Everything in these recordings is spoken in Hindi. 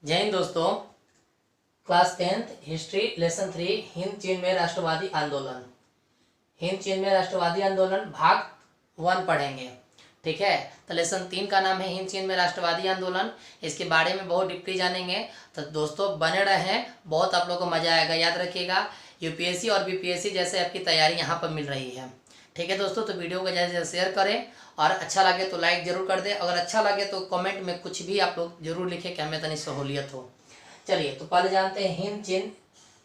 जय हिंद दोस्तों। Class 10th history lesson 3 Hind चीन में राष्ट्रवादी आंदोलन। हिंद चीन में राष्ट्रवादी आंदोलन भाग 1 पढ़ेंगे। ठीक है, तो लेसन 3 का नाम है हिंद चीन में राष्ट्रवादी आंदोलन। इसके बारे में बहुत डीपली जानेंगे। तो दोस्तों बने रहें, बहुत आप लोगों को मजा आएगा। याद रखिएगा, यूपीएससी और बीपीएससी जैसे आपकी तैयारी यहाँ पर मिल रही है। ठीक है दोस्तों, तो वीडियो को ज़्यादा से ज़्यादा शेयर करें और अच्छा लगे तो लाइक जरूर कर दें। अगर अच्छा लगे तो कमेंट में कुछ भी आप लोग जरूर लिखें कि हमें तनी सहूलियत हो। चलिए तो पहले जानते हैं हिंद चीन।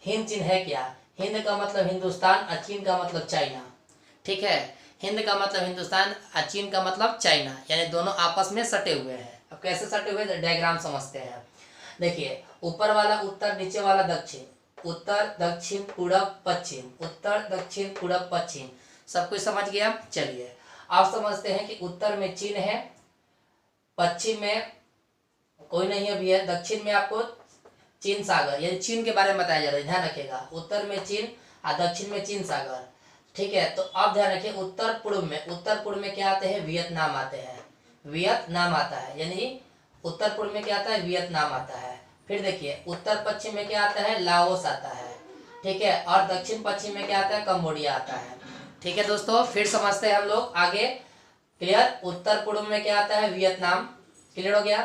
हिंद चीन है क्या? हिंद का मतलब हिंदुस्तान और चीन का मतलब चाइना। ठीक है, हिंद का मतलब हिंदुस्तान और चीन का मतलब चाइना, यानी दोनों आपस में सटे हुए हैं। अब कैसे सटे हुए डायग्राम समझते हैं। देखिए, ऊपर वाला उत्तर, नीचे वाला दक्षिण। उत्तर दक्षिण पूरब पश्चिम, उत्तर दक्षिण पूरब पश्चिम। सब कुछ समझ गया। चलिए आप समझते हैं कि उत्तर में चीन है, पश्चिम में कोई नहीं अभी है, दक्षिण में आपको चीन सागर, यानी चीन के बारे में बताया जा रहा है। ध्यान रखिएगा, उत्तर में चीन और दक्षिण में चीन सागर। ठीक है, तो अब ध्यान रखिए उत्तर पूर्व में क्या आते हैं? वियतनाम आते हैं। वियतनाम आता है, यानी उत्तर पूर्व में क्या आता है? वियतनाम आता है। फिर देखिए उत्तर पश्चिम में क्या आता है? लाओस आता है। ठीक है, और दक्षिण पश्चिम में क्या आता है? कंबोडिया आता है। ठीक है दोस्तों, फिर समझते हैं हम लोग आगे। क्लियर? उत्तर पूर्व में क्या आता है? वियतनाम। क्लियर हो गया?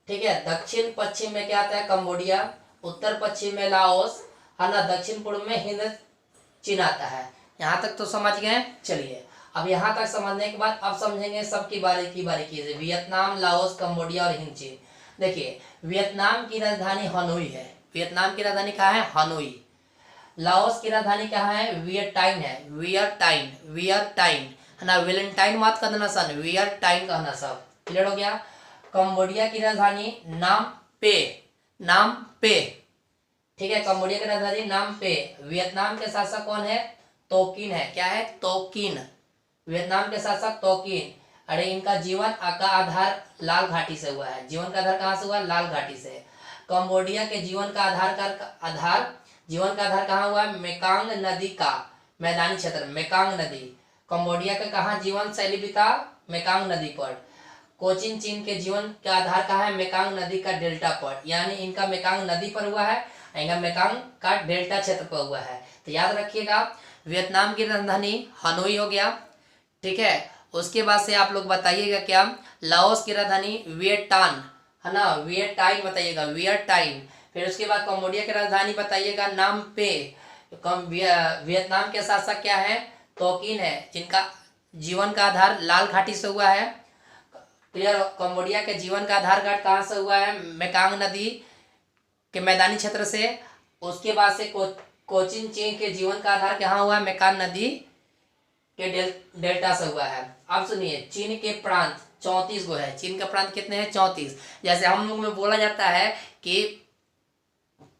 ठीक है, दक्षिण पश्चिम में क्या आता है? कंबोडिया। उत्तर पश्चिम में लाओस है ना, दक्षिण पूर्व में हिंद चीन आता है। यहाँ तक तो समझ गए। चलिए अब यहाँ तक समझने के बाद अब समझेंगे सबकी बारीकी से। वियतनाम, लाओस, कंबोडिया और हिंद चीन। देखिए, वियतनाम की राजधानी हनोई है। वियतनाम की राजधानी कहाँ है? हनोई। लाओस की राजधानी कहाँ है? वियरटाइन है। वियरटाइन है ना, वेलेंटाइन मत कर देना सन, वियरटाइन कहना सब। क्लियर हो गया? कंबोडिया की राजधानी नाम पे। ठीक है, कंबोडिया की राजधानी नाम पे। वियतनाम के शासक कौन है? तोकिन है। क्या है? तोकिन। वियतनाम के शासक तोकिन। अरे इनका जीवन का आधार लाल घाटी से हुआ है। जीवन का आधार कहाँ से हुआ? लाल घाटी से। कंबोडिया के जीवन का आधार कहाँ हुआ? मेकांग नदी का मैदानी क्षेत्र, मेकांग नदी। कंबोडिया का कहाँ जीवन शैली बीता? मेकांग नदी पर। कोचिन चीन के जीवन का आधार कहाँ है? मेकांग नदी का डेल्टा पर, यानी इनका मेकांग नदी पर हुआ है, इनका मेकांग का डेल्टा क्षेत्र पर हुआ है। तो याद रखिएगा, वियतनाम की राजधानी हनोई हो गया। ठीक है, उसके बाद से आप लोग बताइएगा क्या? लाओस की राजधानी वियटान है ना, वियटाइन बताइएगा, वियटाइन। फिर उसके बाद कंबोडिया की राजधानी बताइएगा नाम पे। वियतनाम के शासक क्या है? तोकिन है, जिनका जीवन का आधार लाल घाटी से हुआ है। क्लियर? कंबोडिया के जीवन का आधार कार्ड कहाँ से हुआ है? मेकांग नदी के मैदानी क्षेत्र से। उसके बाद से कोचिन चीन के जीवन का आधार कहाँ हुआ है? मेकांग नदी के डेल्टा से हुआ है। अब सुनिए, चीन के प्रांत 34 गो है। चीन का प्रांत कितने हैं? 34। जैसे हम लोग में बोला जाता है कि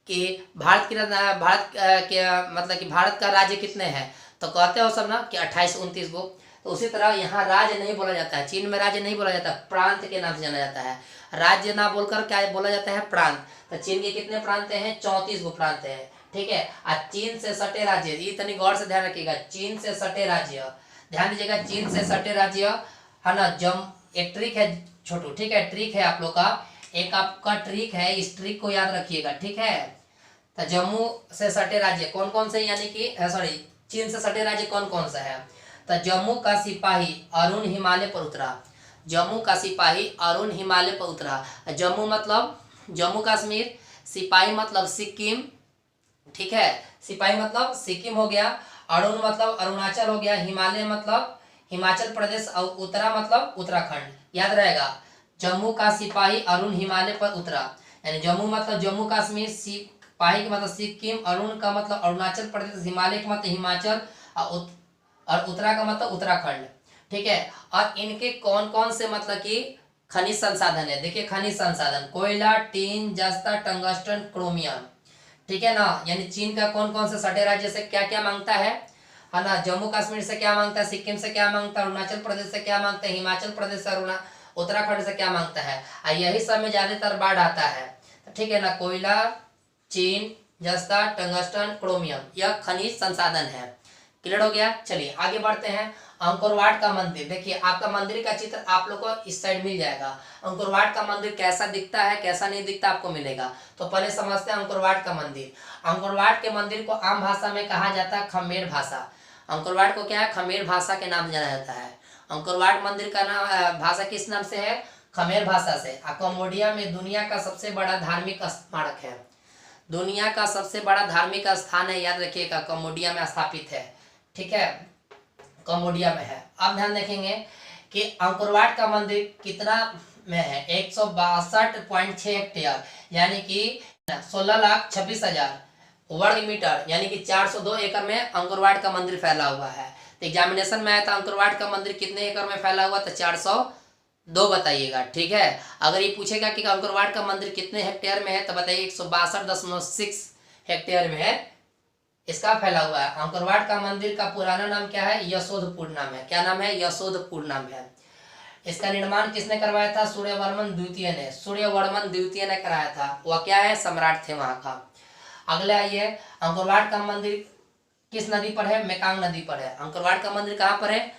भारत के मतलब कि भारत का राज्य कितने हैं, तो कहते हो सब ना कि 28-29 गो। तो उसी तरह यहाँ राज्य नहीं बोला जाता है, चीन में राज्य नहीं बोला जाता, प्रांत के नाम से जाना जाता है। राज्य ना बोलकर क्या बोला जाता है? प्रांत। तो चीन के कितने प्रांत हैं? 34 गो प्रांत है। ठीक है, और चीन से सटे राज्य, ये तनी गौर से ध्यान रखिएगा, चीन से सटे राज्य ध्यान दीजिएगा, चीन से सटे राज्य है ना। एक ट्रिक है छोटू, ठीक है, ट्रिक है आप लोग का, एक आपका ट्रिक है, इस ट्रिक को याद रखिएगा। ठीक है, तो जम्मू से सटे राज्य कौन कौन से, यानी कि सॉरी, चीन से सटे राज्य कौन कौन सा है? तो जम्मू का सिपाही अरुण हिमालय पर उतरा। जम्मू का सिपाही अरुण हिमालय पर उतरा। जम्मू मतलब जम्मू कश्मीर, सिपाही मतलब सिक्किम। ठीक है, सिपाही मतलब सिक्किम हो गया, अरुण मतलब अरुणाचल हो गया, हिमालय मतलब हिमाचल प्रदेश और उत्तरा मतलब उत्तराखंड। याद रहेगा, जम्मू का सिपाही अरुण हिमालय पर उतरा, यानी जम्मू मतलब जम्मू कश्मीर, सिपाही का मतलब सिक्किम, अरुण का मतलब अरुणाचल प्रदेश, हिमालय का मतलब हिमाचल और उत्तरा का मतलब उत्तराखंड। ठीक है, और इनके कौन कौन से मतलब कि खनिज संसाधन है? देखिए, खनिज संसाधन कोयला, टीन, जस्ता, टंगस्टन, क्रोमियम। ठीक है ना, यानी चीन का कौन कौन से सटे राज्य से क्या क्या मांगता है ना? जम्मू कश्मीर से क्या मांगता है? सिक्किम से क्या मांगता है? अरुणाचल प्रदेश से क्या मांगता है? हिमाचल प्रदेश से, उत्तराखंड से क्या मांगता है? और यही सब में ज्यादातर बाढ़ आता है। ठीक है ना, कोयला, चीन, जस्ता, टंगस्टन, क्रोमियम, यह खनिज संसाधन है। क्लियर हो गया? चलिए आगे बढ़ते हैं। अंकोर वाट का मंदिर, देखिए आपका मंदिर का चित्र आप लोग को इस साइड मिल जाएगा। अंकोर वाट का मंदिर कैसा दिखता है कैसा नहीं दिखता आपको मिलेगा। तो पहले समझते हैं अंकोर वाट का मंदिर। अंकोर वाट के मंदिर को आम भाषा में कहा जाता है खमेर भाषा। अंकोर वाट को क्या है, खमेर भाषा के नाम जाना जाता है। अंकोर वाट मंदिर का नाम भाषा किस नाम से है, खमेर भाषा से। कंबोडिया में दुनिया का सबसे बड़ा धार्मिक स्मारक है, दुनिया का सबसे बड़ा धार्मिक स्थान है, याद रखिएगा कंबोडिया में स्थापित है, ठीक है, कंबोडिया में है। अब ध्यान देखेंगे कि अंकोर वाट का मंदिर कितना में है, 162.6 हेक्टेयर यानी कि 16,26,000 वर्ग मीटर यानी कि 402 एकड़ में अंकोर वाट का मंदिर फैला हुआ है। तो एग्जामिनेशन में आया था अंकोर वाट का मंदिर कितने एकड़ में फैला हुआ, तो 402 बताइएगा, ठीक है। अगर ये पूछेगा कि अंकोर वाट का मंदिर कितने हेक्टेयर में है तो बताइए 162.6 हेक्टेयर में है इसका फैला हुआ है। अंकोर वाट का मंदिर का पुराना नाम क्या है, यशोधपुर नाम है। क्या नाम है, यशोधपुर नाम है। इसका निर्माण किसने करवाया था, सूर्यवर्मन द्वितीय ने, सूर्यवर्मन द्वितीय ने कराया था। वह क्या है, सम्राट थे वहां का। अगले आइए, अंकोर वाट का मंदिर किस नदी पर है, मेकांग नदी पर है। अंकोर वाट का मंदिर कहाँ पर है,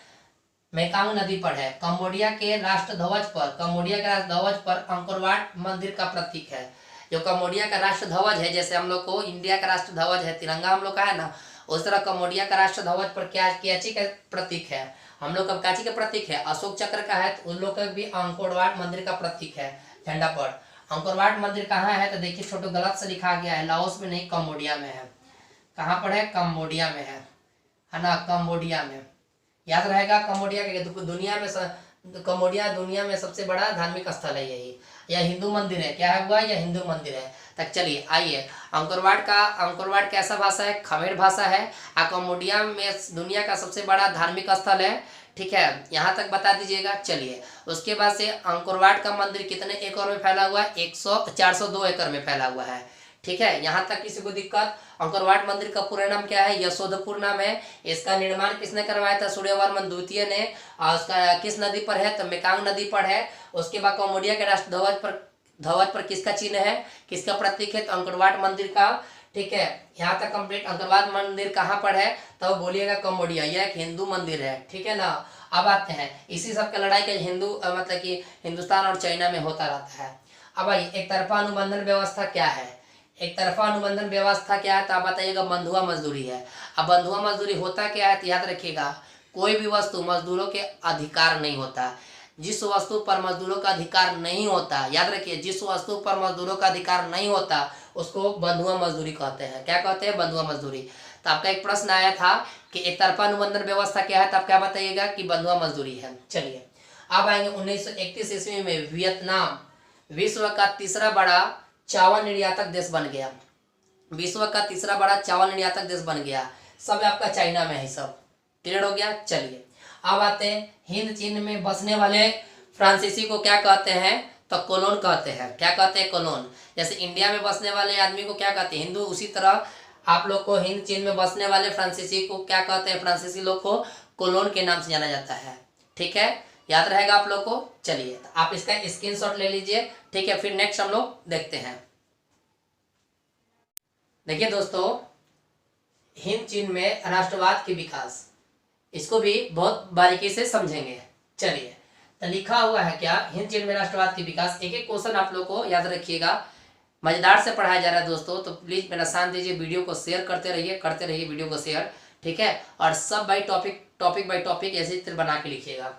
मेकांग नदी पर है। कंबोडिया के राष्ट्र ध्वज पर, कंबोडिया के राष्ट्र ध्वज पर अंकोर वाट मंदिर का प्रतीक है। जो कंबोडिया का राष्ट्र ध्वज है, जैसे हम लोग को इंडिया का राष्ट्र ध्वज है, तिरंगा हम लोग का है ना, उस तरह कंबोडिया का राष्ट्र ध्वज पर कैची का प्रतीक है, हम लोग का काची का प्रतीक है, अशोक चक्र का है, तो उन लोग का भी अंकोर वाट मंदिर का प्रतीक है झंडा पर। अंकोर वाट मंदिर कहाँ है, तो देखिए छोटो गलत से लिखा गया है, लाओस में नहीं कंबोडिया में है। कहाँ पर है, कंबोडिया में है ना, कंबोडिया में। याद रहेगा कंबोडिया के दुनिया में कंबोडिया दुनिया में सबसे बड़ा धार्मिक स्थल है यही। यह हिंदू मंदिर है, क्या है हुआ, यह हिंदू मंदिर है। तक चलिए आइए, अंकोर वाट कैसा भाषा है, खमेर भाषा है। कंबोडिया में दुनिया का सबसे बड़ा धार्मिक स्थल है, ठीक है, यहाँ तक बता दीजिएगा। चलिए उसके बाद से अंकोर वाट का मंदिर कितने एकड़ में फैला हुआ है, 402 एकड़ में फैला हुआ है, ठीक है। यहाँ तक किसी को दिक्कत। अंकोर वाट मंदिर का पूरा नाम क्या है, यशोधपुर नाम है। इसका निर्माण किसने करवाया था, सूर्यवर्मन द्वितीय ने। और उसका किस नदी पर है, तो मेकांग नदी पर है। उसके बाद कंबोडिया के राष्ट्र ध्वज पर किसका चिन्ह है, किसका प्रतीक है, तो अंकोर वाट मंदिर का, ठीक है। यहाँ तक कंप्लीट। अंकोर वाट मंदिर कहाँ पर है, तो बोलिएगा कंबोडिया, यह एक हिंदू मंदिर है, ठीक है ना। अब आते हैं, इसी सब का लड़ाई का मतलब कि हिंदुस्तान और चाइना में होता रहता है। अब भाई एक तरफा अनुबंधन व्यवस्था क्या है, एक तरफा अनुबंधन व्यवस्था क्या है, तो आप बताइएगा बंधुआ मजदूरी है। अब बंधुआ मजदूरी होता क्या है, तो याद रखिएगा कोई भी वस्तु मजदूरों के अधिकार नहीं होता। जिस वस्तु पर मजदूरों का अधिकार नहीं होता, याद रखिए जिस वस्तु पर मजदूरों का अधिकार नहीं होता उसको बंधुआ मजदूरी कहते हैं। क्या कहते हैं, बंधुआ मजदूरी। तो आपका एक प्रश्न आया था कि एक तरफा अनुबंधन व्यवस्था क्या है, तो आप क्या बताइएगा कि बंधुआ मजदूरी है। चलिए अब आएंगे 1931 ईस्वी में वियतनाम विश्व का तीसरा बड़ा चावल निर्यातक देश बन गया। विश्व का तीसरा बड़ा चावल निर्यातक देश बन गया। सब आपका चाइना में है, सब क्लियर हो गया। चलिए अब आते हैं, हिंद चीन में बसने वाले फ्रांसीसी को क्या कहते हैं, तो कोलोन कहते हैं। क्या कहते हैं, कोलोन। जैसे इंडिया में बसने वाले आदमी को क्या कहते हैं, हिंदू, उसी तरह आप लोग को हिंद चीन में बसने वाले फ्रांसीसी को क्या कहते हैं, फ्रांसीसी लोग को कोलोन के नाम से जाना जाता है, ठीक है, याद रहेगा आप लोग को। चलिए आप इसका स्क्रीनशॉट ले लीजिए, ठीक है। फिर नेक्स्ट हम लोग देखते हैं। देखिए दोस्तों, हिंद चीन में राष्ट्रवाद के विकास, इसको भी बहुत बारीकी से समझेंगे। चलिए तो लिखा हुआ है क्या, हिंद चीन में राष्ट्रवाद के विकास। एक एक क्वेश्चन आप लोग को याद रखिएगा, मजेदार से पढ़ाया जा रहा है दोस्तों, तो प्लीज मेरा साथ दीजिए, वीडियो को शेयर करते रहिए वीडियो को शेयर, ठीक है। और सब बाई टॉपिक बाई टॉपिक ऐसे चित्र बना के लिखिएगा।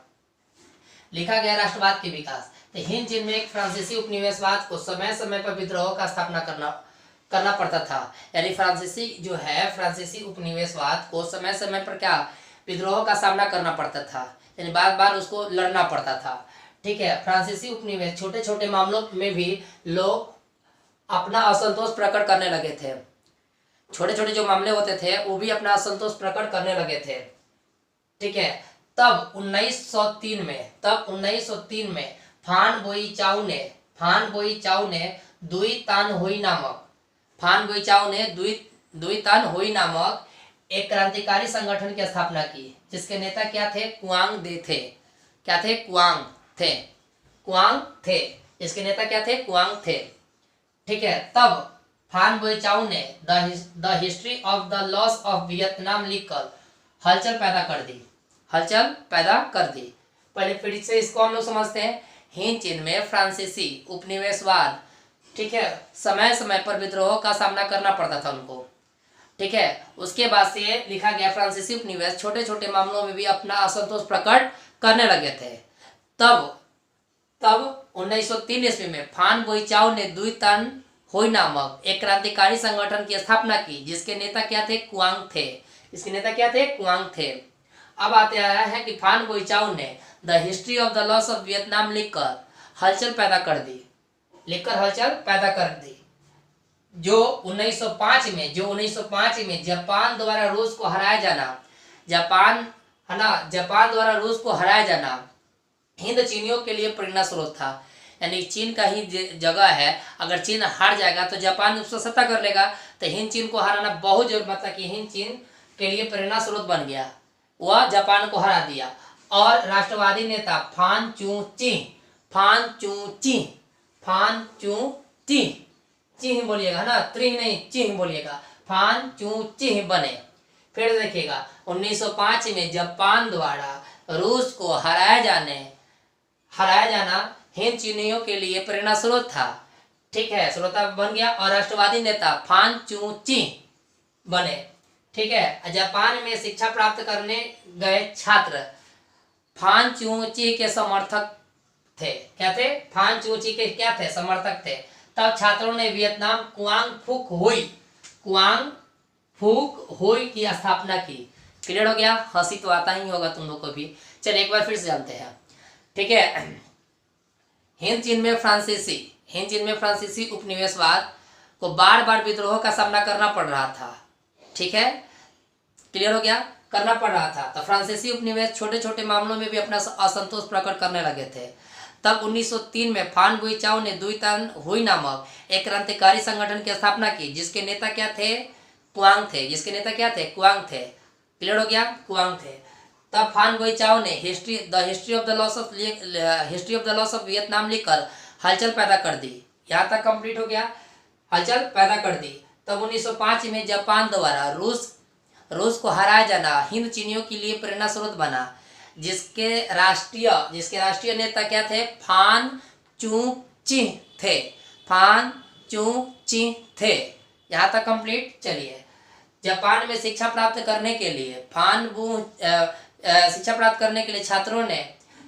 लिखा गया राष्ट्रवाद के विकास। तो हिंद चीन में एक फ्रांसीसी उपनिवेशवाद को समय समय पर विद्रोह का स्थापना करना पड़ता था। यानी फ्रांसीसी जो है, फ्रांसीसी उपनिवेशवाद को समय समय पर क्या विद्रोह का सामना करना पड़ता था, यानी बार बार उसको लड़ना पड़ता था, ठीक है। फ्रांसीसी उपनिवेश छोटे छोटे मामलों में भी लोग अपना असंतोष प्रकट करने लगे थे। छोटे छोटे जो मामले होते थे वो भी अपना असंतोष प्रकट करने लगे थे, ठीक है। तब 1903 में फान बोई चाउ ने दुई तान होई नामक एक क्रांतिकारी संगठन की स्थापना की, जिसके नेता क्या थे, कुआंग दे थे। क्या थे, कुआंग थे। इसके नेता क्या थे, कुआंग थे, ठीक है। तब फान बोई चाउ ने the history of the loss of Vietnam लिखकर हलचल पैदा कर दी। हलचल पैदा कर दी। पहले फिर से इसको हम लोग समझते हैं। हिंद चीन में फ्रांसीसी उपनिवेशवाद, ठीक है, समय समय पर विद्रोह का सामना करना पड़ता था उनको, ठीक है। उसके बाद से लिखा गया फ्रांसीसी उपनिवेश छोटे छोटे मामलों में भी अपना असंतोष प्रकट करने लगे थे। तब 1903 ईस्वी में फान बोईचाओ ने द्वितन होई नामक एक क्रांतिकारी संगठन की स्थापना की, जिसके नेता क्या थे? कुआंग थे। इसके नेता क्या थे? कुआंग थे। अब आते हैं कि फान बोईचाओ ने the history of the loss of Vietnam लिखकर हलचल पैदा कर दी, जो 1905 में जापान द्वारा रूस को हराया जाना हिंद चीनियों के लिए प्रेरणा स्रोत था। यानी चीन का ही जगह है, अगर चीन हार जाएगा तो जापान उसको सत्ता कर लेगा, तो हिंद चीन को हराना बहुत जरूरी, मतलब कि हिंद चीन के लिए प्रेरणा स्रोत बन गया, वह जापान को हरा दिया। और राष्ट्रवादी नेता फान चू चिह बोलिएगा ना, त्रिह नहीं, चिह बोलिएगा, फान चू चिह बने। फिर देखिएगा 1905 में जापान द्वारा रूस को हराया जाना हिंद चीनियों के लिए प्रेरणा स्रोत था, ठीक है, श्रोता बन गया। और राष्ट्रवादी नेता फान चू चिह बने, ठीक है। जापान में शिक्षा प्राप्त करने गए छात्र फान चू चिह के समर्थक थे। क्या थे? फान चू चिह के क्या थे? समर्थक थे। तब छात्रों ने वियतनाम कुआंग फुक हुई की स्थापना की। क्लियर हो गया? हंसी तो आता ही होगा तुम लोग को भी। चलिए एक बार फिर से जानते हैं, ठीक है। हिंद चीन में फ्रांसीसी उपनिवेशवाद को बार बार विद्रोह का सामना करना पड़ रहा था, ठीक है, क्लियर हो गया, करना पड़ रहा था। तो फ्रांसीसी उपनिवेश छोटे छोटे मामलों में भी अपना असंतोष प्रकट करने लगे थे। तब 1903 में फान बोईचाओ ने द्वितन हुई नामक एक क्रांतिकारी संगठन की स्थापना की, जिसके नेता क्या थे? कुआंग थे। क्लियर हो गया? कुआंग थे। तब फान बोईचाओ ने the history of the loss of Vietnam लिखकर हलचल पैदा कर दी। यहाँ तक कंप्लीट हो गया, हलचल पैदा कर दी। तब 1905 में जापान द्वारा रूस को हराया जाना हिंद चीनियों के लिए प्रेरणा स्रोत बना, जिसके राष्ट्रीय नेता क्या थे? फान चू चिह थे। यहाँ तक कंप्लीट। चलिए, जापान में शिक्षा प्राप्त करने के लिए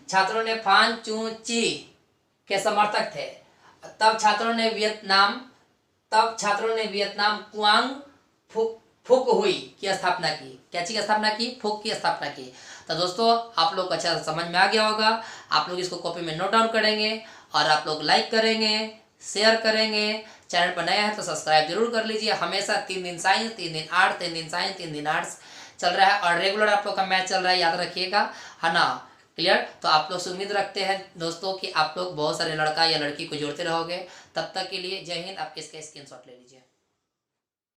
छात्रों ने फान चू चिह के समर्थक थे। तब छात्रों ने वियतनाम कुआंग फुक हुई की स्थापना की। क्या चीज की स्थापना की? फुक की स्थापना की। तो दोस्तों, आप लोग अच्छा समझ में आ गया होगा। आप लोग इसको कॉपी में नोट डाउन करेंगे और आप लोग लाइक करेंगे, शेयर करेंगे। चैनल पर नया है तो सब्सक्राइब जरूर कर लीजिए। हमेशा 3 दिन साइंस, 3 दिन आर्ट, 3 दिन साइंस, 3 दिन आर्ट्स चल रहा है और रेगुलर आप लोग का मैच चल रहा है, याद रखिएगा, है ना। क्लियर? तो आप लोग से उम्मीद रखते हैं दोस्तों कि आप लोग बहुत सारे लड़का या लड़की को जोड़ते रहोगे। तब तक के लिए जय हिंद। आप इसका स्क्रीनशॉट ले लीजिए।